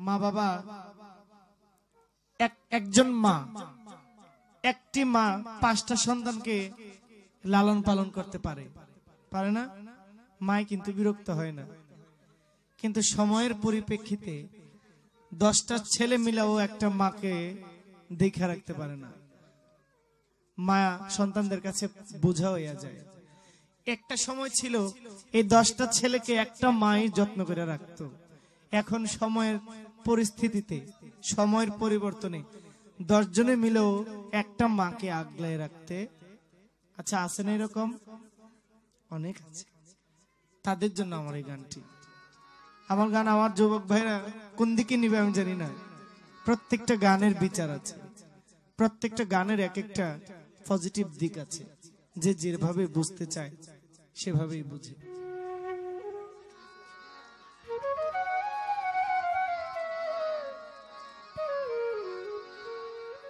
মা বাবা একজন মা একটি মা 5টা সন্তানকে লালন পালন করতে পারে পারে না? মাই কিন্তু বিরক্ত হয় না, কিন্তু সময়ের পরিপ্রেক্ষিতে 10টা ছেলে মিলাও একটা মাকে দেখে রাখতে পারে না। মা সন্তানদের কাছে বোঝা হইয়া যায়। একটা সময় ছিল এই 10টা ছেলেকে একটা মাই যত্ন করে রাখতো। এখন সময়ের পরিস্থিতিতে, সময়ের পরিবর্তনে 10 জনে মিলেও একটা মাকে আগলায় রাখতে, আচ্ছা আছে না এরকম? অনেক আছে। তাদের জন্য আমার এই গানটি। আমার গান আমার যুবক ভাইরা কোন দিকে নিবে আমি জানি না। প্রত্যেকটা গানের বিচার আছে, প্রত্যেকটা গানের এক একটা পজিটিভ দিক আছে। যে যেভাবে বুঝতে চায় সেভাবেই বুঝে।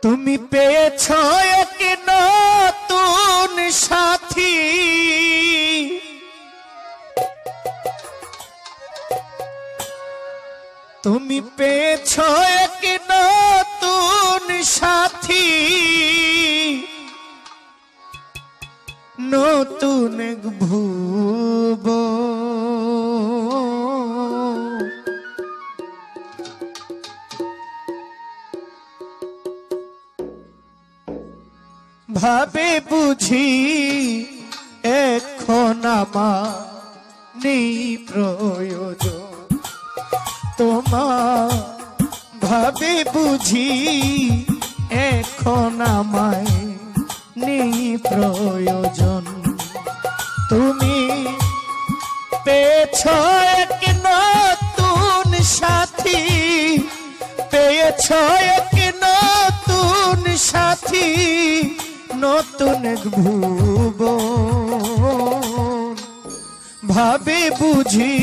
তুমি পেয়েছ এক নতুন সাথী, তুমি পেয়েছ এক নতুন সাথী, নতুন এক ভুবন। ভাবে বুঝি এখন আমার নেই প্রয়োজন তোমার, ভাবে বুঝি এখন আমায় নেই প্রয়োজন। তুমি পেয়েছ এক নতুন সাথী, পেয়েছ এক নতুন সাথী, নতুন এক ভুবন। ভাবে বুঝি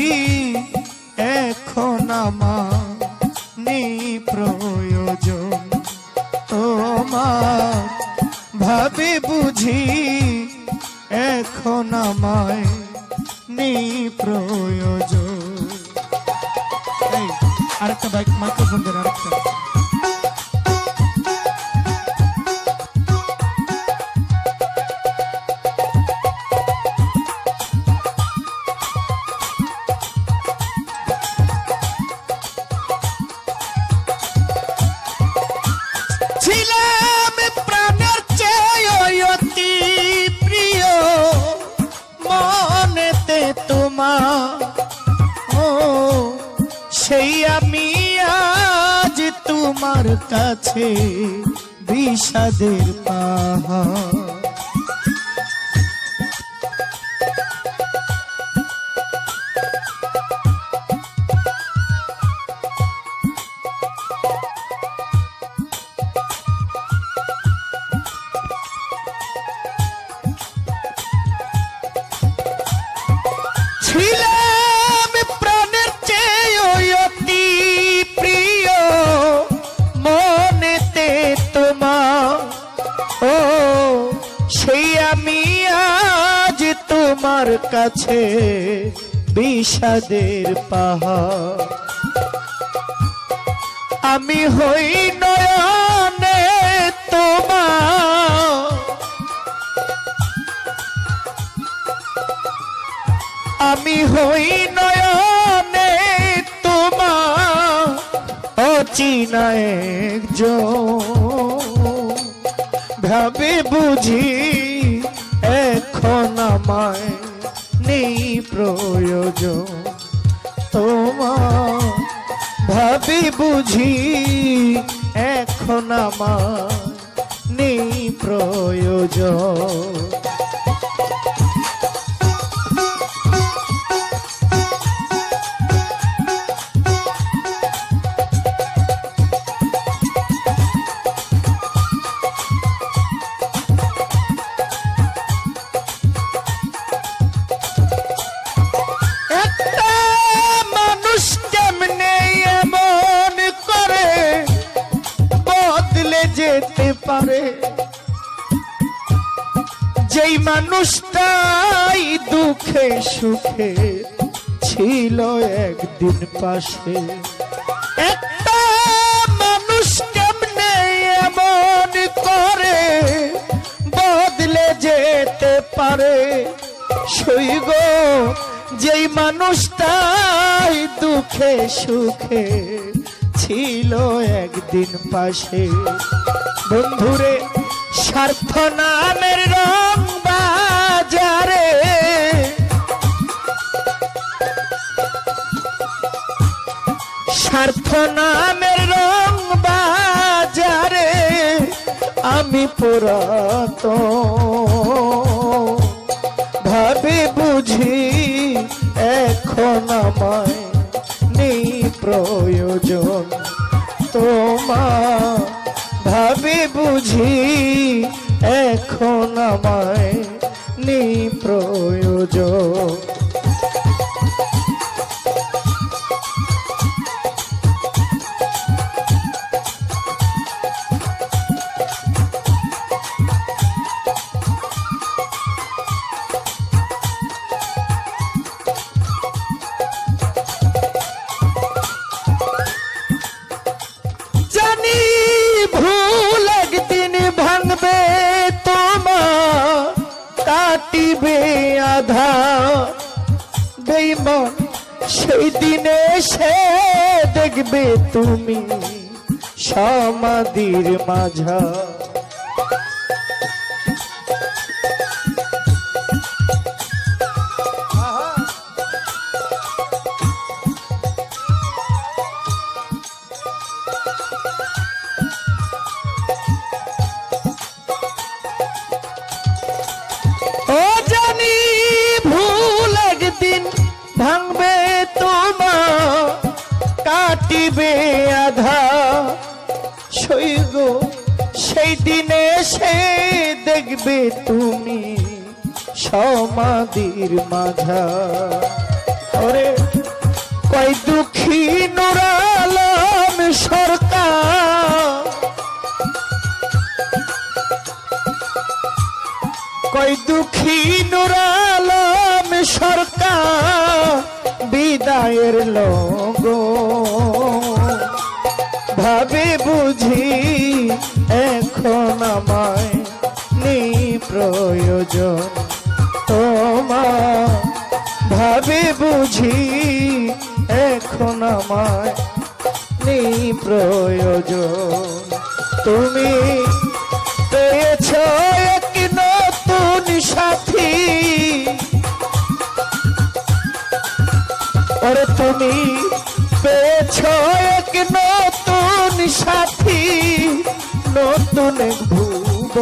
এখন আমার নেই প্রয়োজন তোমার, ভাবে বুঝি এখন আমায় নেই প্রয়োজন। আরেকটা মাইক্রোফোন দেন, আরেকটা। ছিলাম প্রাণের চেয়ে অতি প্রিয় মনেতে তোমার, ও সেই আমি আজ তোমার কাছে বিষাদের পাহাড়। ছিলাম প্রাণের চেয়ে অতি প্রিয় মনেতে তোমার, ও সেই আমি আজ তোমার কাছে বিষাদের পাহাড়। আমি হই নয়নে তোমার, আমি হই নয়নে তোমার অচিনা একজন। ভাবে বুঝি এখন আমায় নেই প্রয়োজন তোমার, ভাবে বুঝি এখন আমার নেই প্রয়োজন। যেতে পারে যেই মানুষটাই দুঃখে সুখে ছিল একদিন পাশে, একটা মানুষ কেমনে এমন করে বদলে যেতে পারে সইগ যেই মানুষটাই দুঃখে সুখে ছিল একদিন পাশে বন্ধুরে স্বার্থ নামের রং বাজারে স্বার্থ নামের রং বাজারে আমি পুরাতন ভাবে বুঝি এখন আমায় নেই প্রয়োজন তোমার ভাবে বুঝি এখন আমায় নেই প্রয়োজন কাটিবে আধা বেঈমান সেই দিনে সে দেখবে তুমি সমাধির মাঝা ভাঙবে তোমার কাটিবে আধা সইগ সেই দিনে সে দেখবে তুমি সমাধির মাঝা ওরে কয় দুঃখী নূর আলম সরকার কয় দুঃখী নূর আলম সরকার বিদায়ের লোগো ভাবে বুঝি এখন আমায় নেই প্রয়োজন তোমার ভাবে বুঝি এখন আমায় নেই প্রয়োজন তুমি পেয়েছ এক নতুন সাথী ওরে তুমি পেয়েছ এক নতুন সাথী নতুন ভুব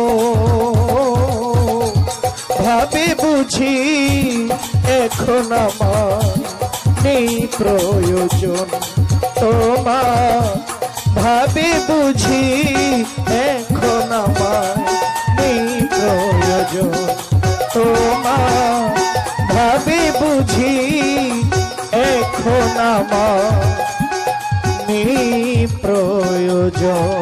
ভাবে বুঝি এখন আমার নেই প্রয়োজন তোমার ভাবে বুঝি এখন আমার নেই প্রয়োজন তোমার ভাবে বুঝি এখন আমার নেই প্রয়োজন।